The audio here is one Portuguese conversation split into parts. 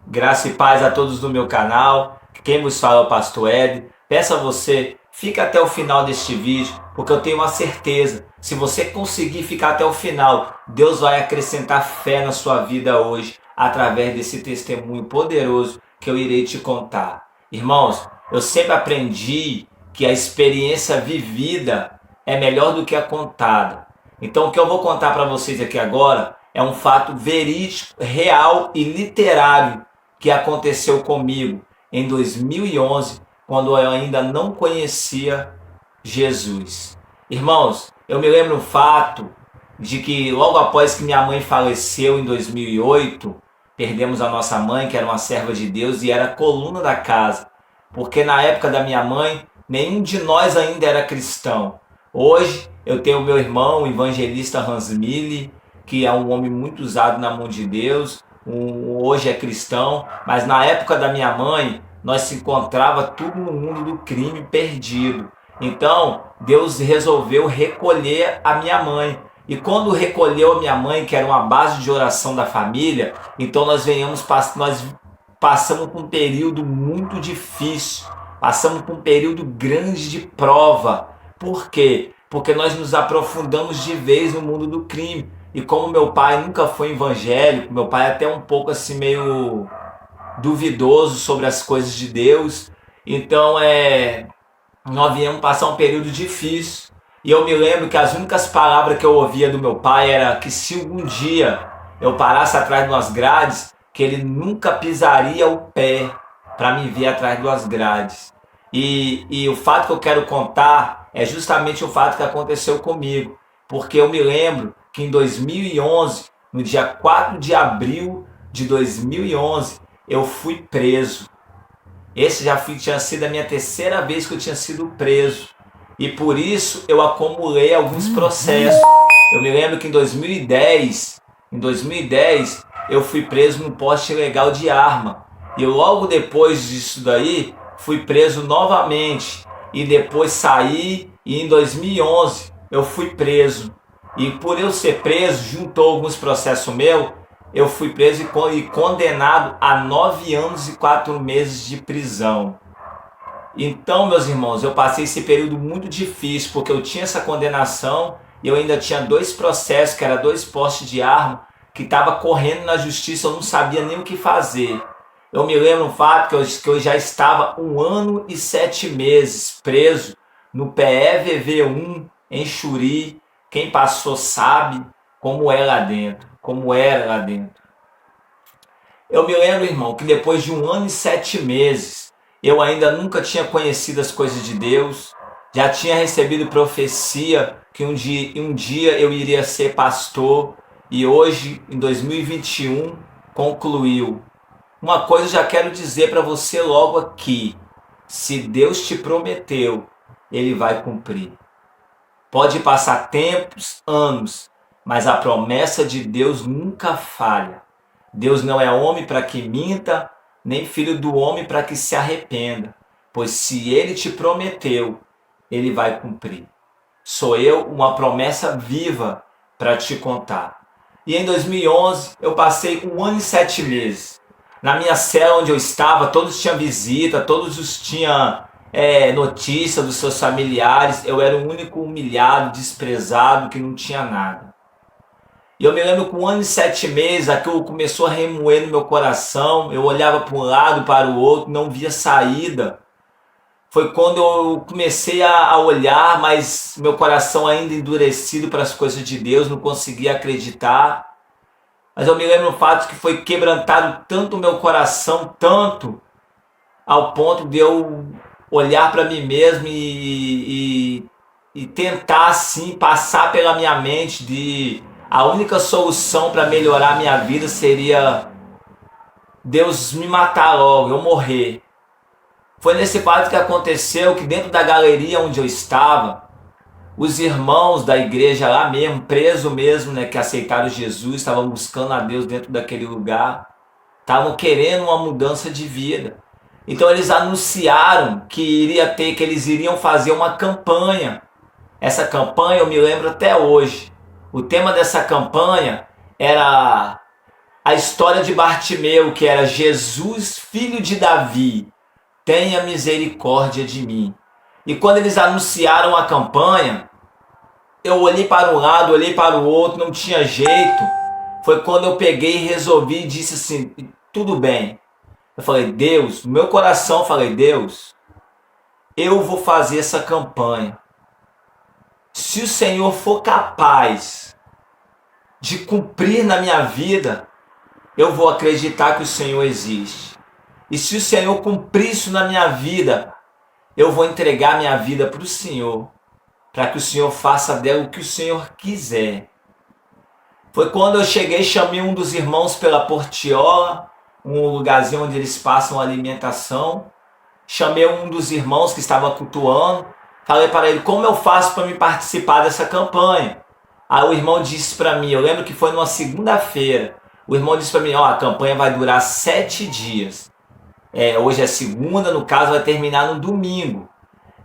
Graça e paz a todos do meu canal. Quem vos fala é o Pastor Ed. Peço a você, fica até o final deste vídeo, porque eu tenho uma certeza. Se você conseguir ficar até o final, Deus vai acrescentar fé na sua vida hoje, através desse testemunho poderoso que eu irei te contar. Irmãos, eu sempre aprendi que a experiência vivida é melhor do que a contada. Então o que eu vou contar para vocês aqui agora é um fato verídico, real e literário que aconteceu comigo em 2011, quando eu ainda não conhecia Jesus. Irmãos, eu me lembro um fato de que logo após que minha mãe faleceu em 2008, perdemos a nossa mãe, que era uma serva de Deus e era a coluna da casa, porque na época da minha mãe, nenhum de nós ainda era cristão. Hoje eu tenho meu irmão, o evangelista Hans Mille, que é um homem muito usado na mão de Deus, hoje é cristão, mas na época da minha mãe, nós se encontrava tudo no mundo do crime, perdido. Então, Deus resolveu recolher a minha mãe. E quando recolheu a minha mãe, que era uma base de oração da família, então nós passamos por um período muito difícil, passamos por um período grande de prova. Por quê? Porque nós nos aprofundamos de vez no mundo do crime. E como meu pai nunca foi evangélico, meu pai é até um pouco assim meio duvidoso sobre as coisas de Deus, então nós viemos passar um período difícil. E eu me lembro que as únicas palavras que eu ouvia do meu pai era que se algum dia eu parasse atrás de umas grades, que ele nunca pisaria o pé para me ver atrás de umas grades. E o fato que eu quero contar é justamente o fato que aconteceu comigo, porque eu me lembro que em 2011, no dia 4 de abril de 2011, eu fui preso. Tinha sido a minha terceira vez que eu tinha sido preso. E por isso eu acumulei alguns processos. Eu me lembro que em 2010, eu fui preso no porte ilegal de arma. E logo depois disso daí, fui preso novamente. E depois saí e em 2011 eu fui preso. E por eu ser preso, juntou alguns processos meus, eu fui preso e condenado a 9 anos e 4 meses de prisão. Então, meus irmãos, eu passei esse período muito difícil, porque eu tinha essa condenação e eu ainda tinha 2 processos, que eram 2 postes de arma, que estava correndo na justiça, eu não sabia nem o que fazer. Eu me lembro um fato que eu já estava 1 ano e 7 meses preso no PEVV1 em Xuri. Quem passou sabe como era lá dentro, Eu me lembro, irmão, que depois de 1 ano e 7 meses, eu ainda nunca tinha conhecido as coisas de Deus, já tinha recebido profecia que um dia eu iria ser pastor, e hoje, em 2021, concluiu. Uma coisa eu já quero dizer para você logo aqui: se Deus te prometeu, Ele vai cumprir. Pode passar tempos, anos, mas a promessa de Deus nunca falha. Deus não é homem para que minta, nem filho do homem para que se arrependa. Pois se Ele te prometeu, Ele vai cumprir. Sou eu uma promessa viva para te contar. E em 2011 eu passei 1 ano e 7 meses. Na minha cela onde eu estava, todos tinham visita, todos tinham notícia dos seus familiares. Eu era o único humilhado, desprezado, que não tinha nada. E eu me lembro que 1 ano e 7 meses, aquilo começou a remoer no meu coração. Eu olhava para um lado, para o outro, não via saída. Foi quando eu comecei a olhar, mas meu coração ainda endurecido para as coisas de Deus, não conseguia acreditar. Mas eu me lembro do fato que foi quebrantado tanto o meu coração, tanto, ao ponto de eu olhar para mim mesmo e tentar assim passar pela minha mente de a única solução para melhorar a minha vida seria Deus me matar logo, eu morrer. Foi nesse fato que aconteceu que dentro da galeria onde eu estava, os irmãos da igreja lá mesmo, presos mesmo, que aceitaram Jesus, estavam buscando a Deus dentro daquele lugar, estavam querendo uma mudança de vida. Então eles anunciaram que eles iriam fazer uma campanha Essa campanha eu me lembro até hoje. O tema dessa campanha era a história de Bartimeu, que era: Jesus, filho de Davi, tenha misericórdia de mim. E quando eles anunciaram a campanha, eu olhei para um lado, olhei para o outro, não tinha jeito. Foi quando eu peguei e resolvi e disse assim: tudo bem. Eu falei: Deus, no meu coração, eu falei: Deus, eu vou fazer essa campanha. Se o Senhor for capaz de cumprir na minha vida, eu vou acreditar que o Senhor existe. E se o Senhor cumprir isso na minha vida, eu vou entregar minha vida para o Senhor, para que o Senhor faça dela o que o Senhor quiser. Foi quando eu cheguei, chamei um dos irmãos pela portiola, um lugarzinho onde eles passam alimentação. Chamei um dos irmãos que estava cultuando, falei para ele: como eu faço para me participar dessa campanha? Aí o irmão disse para mim, eu lembro que foi numa segunda-feira, o irmão disse para mim: a campanha vai durar 7 dias. Hoje é segunda, no caso vai terminar no domingo.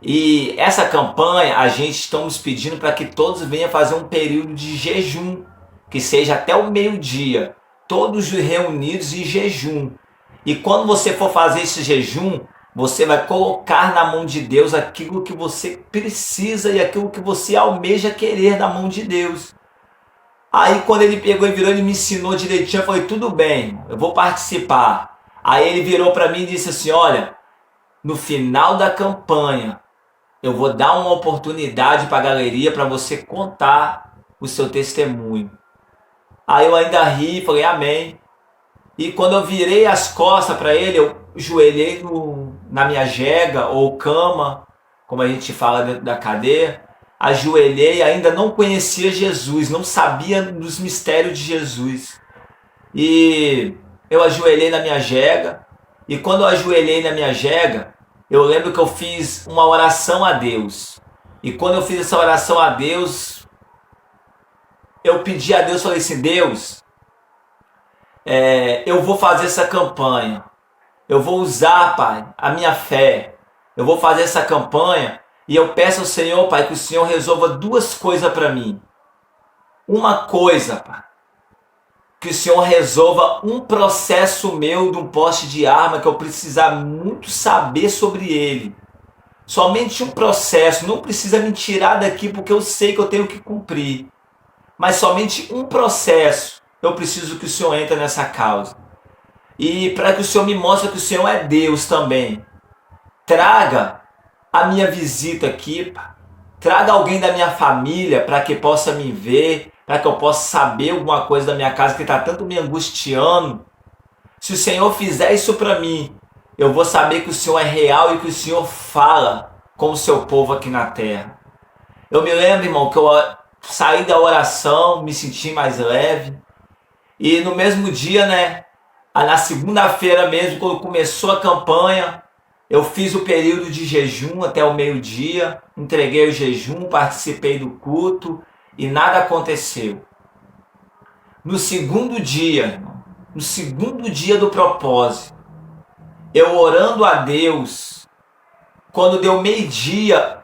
E essa campanha a gente estamos pedindo para que todos venham fazer um período de jejum, que seja até o meio-dia, todos reunidos em jejum. E quando você for fazer esse jejum, você vai colocar na mão de Deus aquilo que você precisa e aquilo que você almeja querer na mão de Deus. Aí quando ele pegou e virou, ele me ensinou direitinho, eu falei: tudo bem, eu vou participar. Aí ele virou para mim e disse assim: olha, no final da campanha, eu vou dar uma oportunidade para a galeria para você contar o seu testemunho. Aí eu ainda ri e falei: amém. E quando eu virei as costas para ele, eu joelhei na minha jega ou cama, como a gente fala dentro da cadeia, ajoelhei, ainda não conhecia Jesus, não sabia dos mistérios de Jesus. E eu ajoelhei na minha jega, e quando eu ajoelhei na minha jega, eu lembro que eu fiz uma oração a Deus. E quando eu fiz essa oração a Deus, eu pedi a Deus, falei assim: Deus, eu vou fazer essa campanha. Eu vou usar, Pai, a minha fé. Eu vou fazer essa campanha e eu peço ao Senhor, Pai, que o Senhor resolva 2 coisas para mim. Uma coisa, Pai, que o Senhor resolva um processo meu de um poste de arma que eu precisar muito saber sobre ele. Somente um processo, não precisa me tirar daqui porque eu sei que eu tenho que cumprir. Mas somente um processo eu preciso que o Senhor entre nessa causa. E para que o Senhor me mostre que o Senhor é Deus também. Traga a minha visita aqui, traga alguém da minha família para que possa me ver, para que eu possa saber alguma coisa da minha casa que está tanto me angustiando. Se o Senhor fizer isso para mim, eu vou saber que o Senhor é real e que o Senhor fala com o seu povo aqui na terra. Eu me lembro, irmão, que eu saí da oração, me senti mais leve. E no mesmo dia, na segunda-feira mesmo, quando começou a campanha, eu fiz o período de jejum até o meio-dia, entreguei o jejum, participei do culto e nada aconteceu. No segundo dia do propósito, eu orando a Deus, quando deu meio-dia,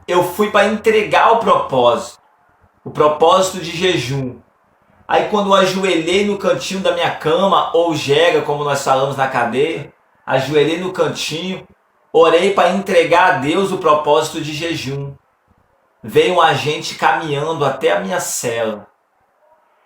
eu fui para entregar o propósito de jejum. Aí quando eu ajoelhei no cantinho da minha cama, ou jega, como nós falamos na cadeia, ajoelhei no cantinho, orei para entregar a Deus o propósito de jejum. Veio um agente caminhando até a minha cela.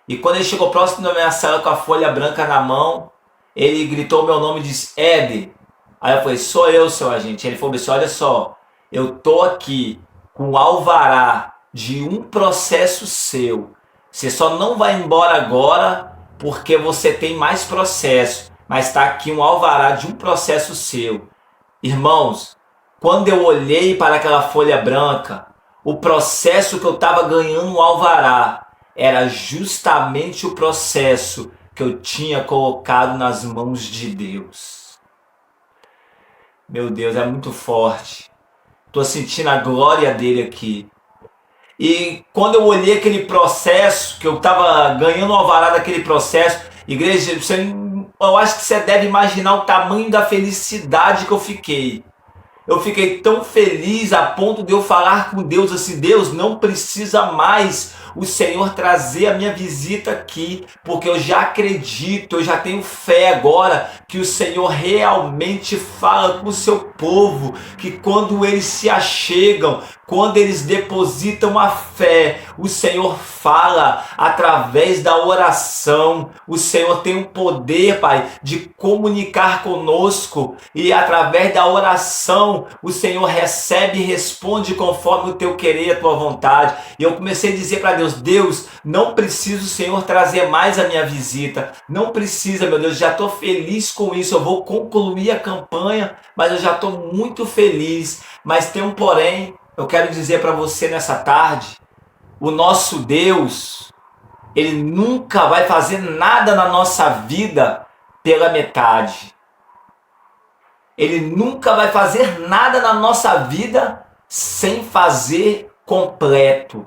E quando ele chegou próximo da minha cela com a folha branca na mão, ele gritou meu nome e disse: Éder. Aí eu falei: sou eu, seu agente. Ele falou assim: olha só, eu tô aqui com o alvará de um processo seu. Você só não vai embora agora porque você tem mais processo, mas está aqui um alvará de um processo seu. Irmãos, quando eu olhei para aquela folha branca, o processo que eu estava ganhando o alvará era justamente o processo que eu tinha colocado nas mãos de Deus. Meu Deus, é muito forte. Estou sentindo a glória dele aqui. E quando eu olhei aquele processo, que eu estava ganhando o alvará daquele processo, igreja, eu acho que você deve imaginar o tamanho da felicidade que eu fiquei. Eu fiquei tão feliz a ponto de eu falar com Deus assim: Deus, não precisa mais o Senhor trazer a minha visita aqui, porque eu já acredito, eu já tenho fé agora que o Senhor realmente fala com o seu povo, que quando eles se achegam, quando eles depositam a fé, o Senhor fala através da oração. O Senhor tem o poder, Pai, de comunicar conosco, e através da oração o Senhor recebe e responde conforme o teu querer, a tua vontade. E eu comecei a dizer para Deus: Deus, não precisa o Senhor trazer mais a minha visita, não precisa, meu Deus, já estou feliz com isso, eu vou concluir a campanha, mas eu já estou muito feliz. Mas tem um porém. Eu quero dizer para você nessa tarde: o nosso Deus, Ele nunca vai fazer nada na nossa vida pela metade. Ele nunca vai fazer nada na nossa vida sem fazer completo.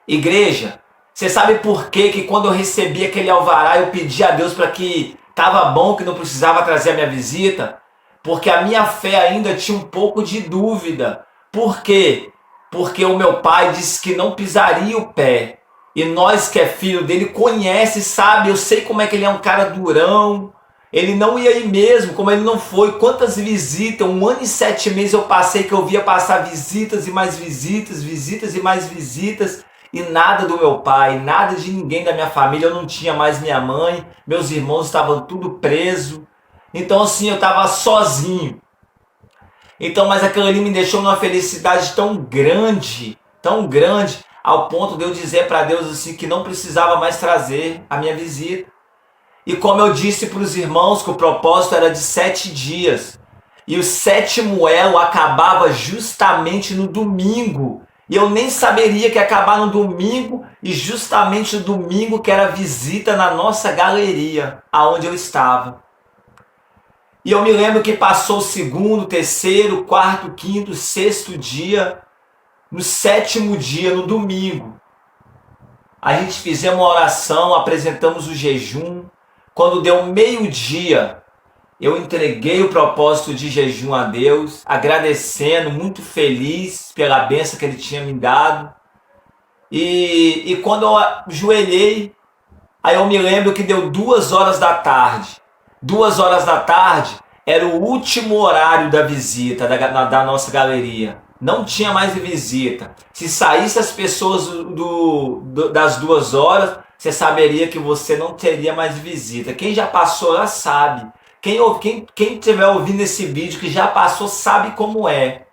Igreja, você sabe por que quando eu recebi aquele alvará, eu pedi a Deus para que estava bom, que não precisava trazer a minha visita? Porque a minha fé ainda tinha um pouco de dúvida. Por quê? Porque o meu pai disse que não pisaria o pé. E nós que é filho dele conhece, sabe, eu sei como é que ele é um cara durão. Ele não ia ir mesmo, como ele não foi. Quantas visitas, 1 ano e 7 meses eu passei, que eu via passar visitas e mais visitas, visitas e mais visitas. E nada do meu pai, nada de ninguém da minha família. Eu não tinha mais minha mãe, meus irmãos estavam tudo presos. Então assim, eu estava sozinho. Então, mas aquilo ali me deixou numa felicidade tão grande, ao ponto de eu dizer para Deus assim que não precisava mais trazer a minha visita. E como eu disse para os irmãos que o propósito era de 7 dias, e o 7º elo acabava justamente no domingo, e eu nem saberia que ia acabar no domingo, e justamente no domingo que era a visita na nossa galeria, aonde eu estava. E eu me lembro que passou o 2º, 3º, 4º, 5º, 6º dia. No 7º dia, no domingo, a gente fizemos uma oração, apresentamos o jejum. Quando deu meio-dia, eu entreguei o propósito de jejum a Deus, agradecendo, muito feliz pela bênção que Ele tinha me dado. E quando eu ajoelhei, aí eu me lembro que deu 2 horas da tarde. 2 horas da tarde era o último horário da visita da nossa galeria. Não tinha mais visita. Se saísse as pessoas das 2 horas, você saberia que você não teria mais visita. Quem já passou lá sabe. Quem estiver ouvindo esse vídeo que já passou sabe como é.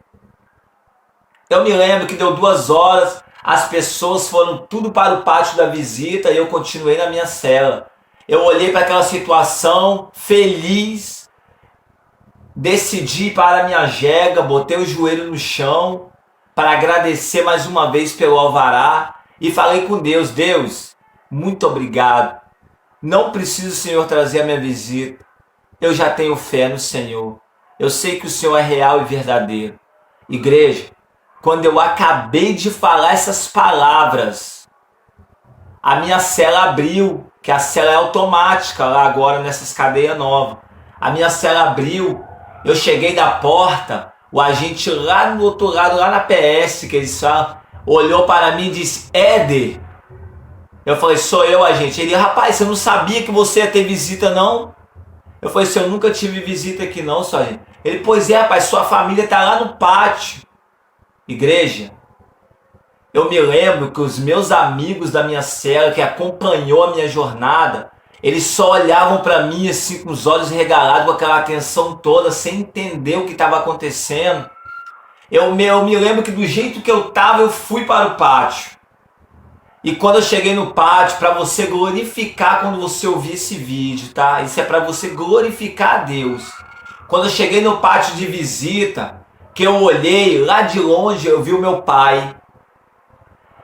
Eu me lembro que deu 2 horas, as pessoas foram tudo para o pátio da visita e eu continuei na minha cela. Eu olhei para aquela situação feliz, decidi ir para a minha jega, botei o joelho no chão para agradecer mais uma vez pelo alvará e falei com Deus: Deus, muito obrigado. Não preciso o Senhor trazer a minha visita. Eu já tenho fé no Senhor. Eu sei que o Senhor é real e verdadeiro. Igreja, quando eu acabei de falar essas palavras, a minha cela abriu, que a cela é automática lá agora nessas cadeias novas. A minha cela abriu, eu cheguei da porta, o agente lá no outro lado, lá na PS, que eles falam, olhou para mim e disse: Éder. Eu falei: sou eu, agente. Ele: rapaz, você não sabia que você ia ter visita, não? Eu falei: eu nunca tive visita aqui não, só gente. Ele: pois é, rapaz, sua família está lá no pátio. Igreja, eu me lembro que os meus amigos da minha cela, que acompanhou a minha jornada, eles só olhavam para mim assim com os olhos regalados, com aquela atenção toda, sem entender o que estava acontecendo. Eu me lembro que do jeito que eu estava, eu fui para o pátio. E quando eu cheguei no pátio, para você glorificar quando você ouvir esse vídeo, tá? Isso é para você glorificar a Deus. Quando eu cheguei no pátio de visita, que eu olhei lá de longe, eu vi o meu pai.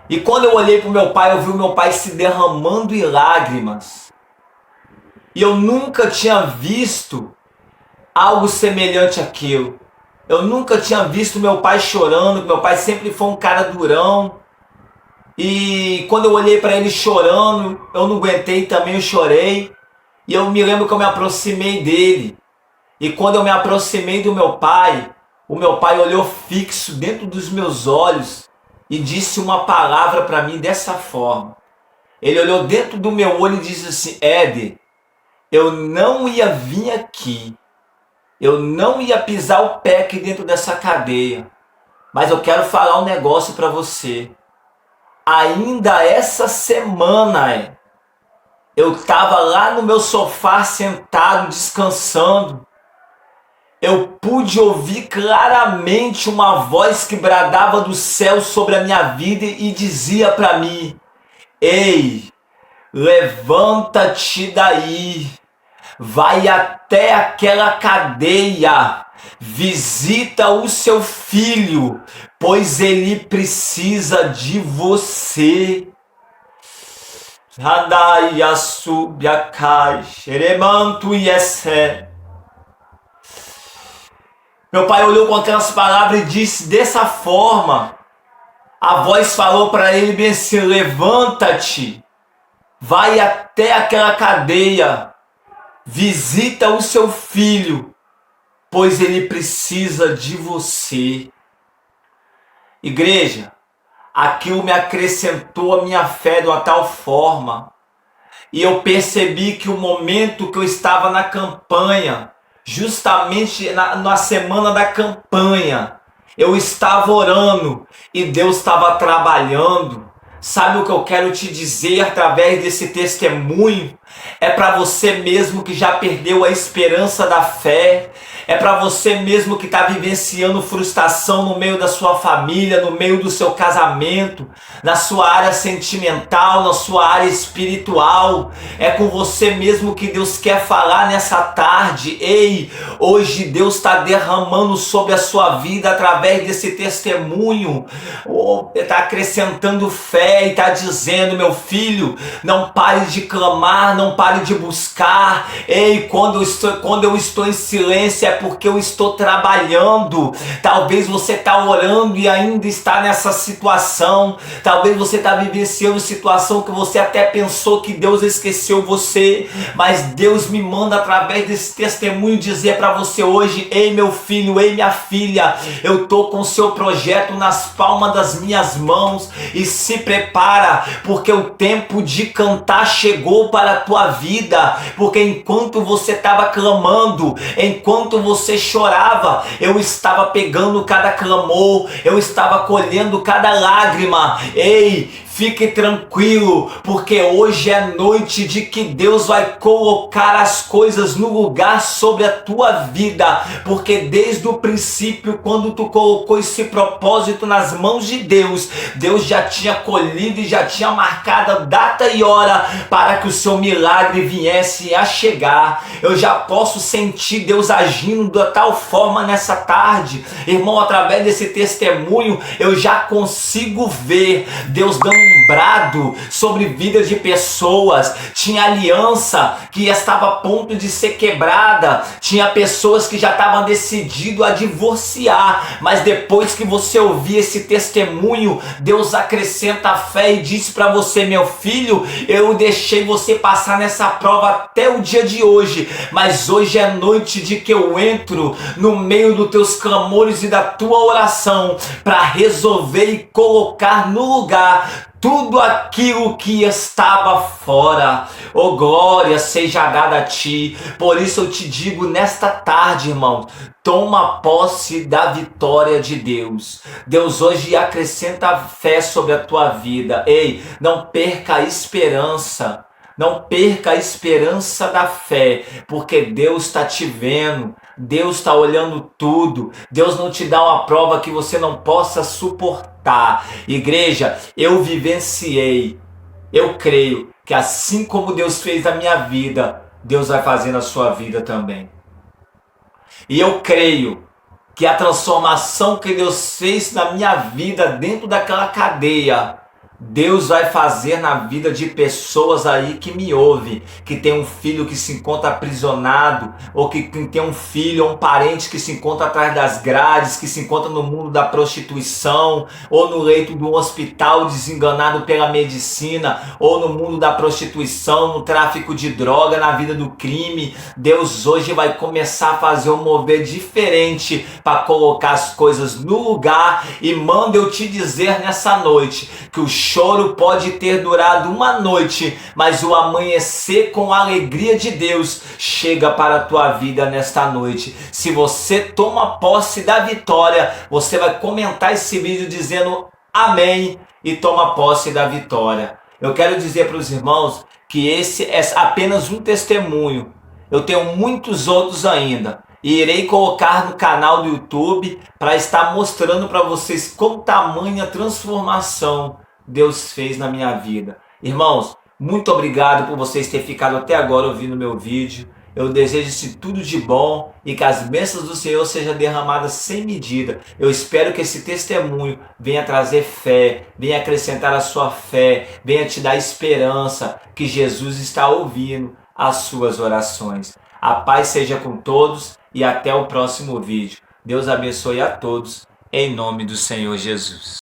E quando eu olhei para o meu pai, eu vi o meu pai se derramando em lágrimas. E eu nunca tinha visto algo semelhante àquilo. Eu nunca tinha visto meu pai chorando, meu pai sempre foi um cara durão. E quando eu olhei para ele chorando, eu não aguentei também, eu chorei. E eu me lembro que eu me aproximei dele. E quando eu me aproximei do meu pai, o meu pai olhou fixo dentro dos meus olhos e disse uma palavra para mim dessa forma. Ele olhou dentro do meu olho e disse assim: Éder, eu não ia vir aqui, eu não ia pisar o pé aqui dentro dessa cadeia, mas eu quero falar um negócio para você. Ainda essa semana, eu estava lá no meu sofá sentado, descansando. Eu pude ouvir claramente uma voz que bradava do céu sobre a minha vida e dizia para mim: Ei, levanta-te daí, vai até aquela cadeia, visita o seu filho, pois ele precisa de você. Radaya subiakai, xeremanto yesé. Meu pai olhou com aquelas palavras e disse dessa forma. A voz falou para ele bem assim: levanta-te, vai até aquela cadeia, visita o seu filho, pois ele precisa de você. Igreja, aquilo me acrescentou a minha fé de uma tal forma, e eu percebi que o momento que eu estava na campanha, justamente na semana da campanha, eu estava orando e Deus estava trabalhando. Sabe o que eu quero te dizer através desse testemunho? É para você mesmo que já perdeu a esperança da fé. É para você mesmo que está vivenciando frustração no meio da sua família, no meio do seu casamento, na sua área sentimental, na sua área espiritual. É com você mesmo que Deus quer falar nessa tarde. Ei, hoje Deus está derramando sobre a sua vida através desse testemunho. Está acrescentando fé e está dizendo: meu filho, não pare de clamar, não pare de buscar. Ei, quando eu estou em silêncio é porque eu estou trabalhando. Talvez você está orando e ainda está nessa situação. Talvez você está vivenciando situação que você até pensou que Deus esqueceu você, mas Deus me manda através desse testemunho dizer para você hoje: ei, meu filho, ei, minha filha, eu estou com o seu projeto nas palmas das minhas mãos, e se prepara, porque o tempo de cantar chegou para a tua vida. Porque enquanto você estava clamando, enquanto você chorava, eu estava pegando cada clamor, eu estava colhendo cada lágrima. Ei, fique tranquilo, porque hoje é noite de que Deus vai colocar as coisas no lugar sobre a tua vida, porque desde o princípio, quando tu colocou esse propósito nas mãos de Deus, Deus já tinha colhido e já tinha marcado a data e hora para que o seu milagre viesse a chegar. Eu já posso sentir Deus agindo da tal forma nessa tarde, irmão, através desse testemunho, eu já consigo ver Deus dando um brado sobre vidas de pessoas. Tinha aliança que estava a ponto de ser quebrada, tinha pessoas que já estavam decididas a divorciar, mas depois que você ouvir esse testemunho, Deus acrescenta a fé e diz para você: meu filho, eu deixei você passar nessa prova até o dia de hoje, mas hoje é noite de que eu entro no meio dos teus clamores e da tua oração para resolver e colocar no lugar tudo aquilo que estava fora. Oh, glória seja dada a ti. Por isso eu te digo nesta tarde, irmão, toma posse da vitória de Deus. Deus hoje acrescenta fé sobre a tua vida. Ei, não perca a esperança. Não perca a esperança da fé, porque Deus está te vendo, Deus está olhando tudo. Deus não te dá uma prova que você não possa suportar. Igreja, eu vivenciei, eu creio que assim como Deus fez na minha vida, Deus vai fazer na sua vida também. E eu creio que a transformação que Deus fez na minha vida dentro daquela cadeia Deus vai fazer na vida de pessoas aí que me ouvem, que tem um filho que se encontra aprisionado, ou que tem um filho ou um parente que se encontra atrás das grades, que se encontra no mundo da prostituição, ou no leito de um hospital desenganado pela medicina, ou no mundo da prostituição, no tráfico de droga, na vida do crime. Deus hoje vai começar a fazer um mover diferente para colocar as coisas no lugar. E manda eu te dizer nessa noite que o choro pode ter durado uma noite, mas o amanhecer com a alegria de Deus chega para a tua vida nesta noite. Se você toma posse da vitória, você vai comentar esse vídeo dizendo amém e toma posse da vitória. Eu quero dizer para os irmãos que esse é apenas um testemunho. Eu tenho muitos outros ainda. E irei colocar no canal do YouTube para estar mostrando para vocês com tamanha transformação Deus fez na minha vida. Irmãos, muito obrigado por vocês terem ficado até agora ouvindo meu vídeo. Eu desejo tudo de bom e que as bênçãos do Senhor sejam derramadas sem medida. Eu espero que esse testemunho venha trazer fé, venha acrescentar a sua fé, venha te dar esperança que Jesus está ouvindo as suas orações. A paz seja com todos e até o próximo vídeo. Deus abençoe a todos, em nome do Senhor Jesus.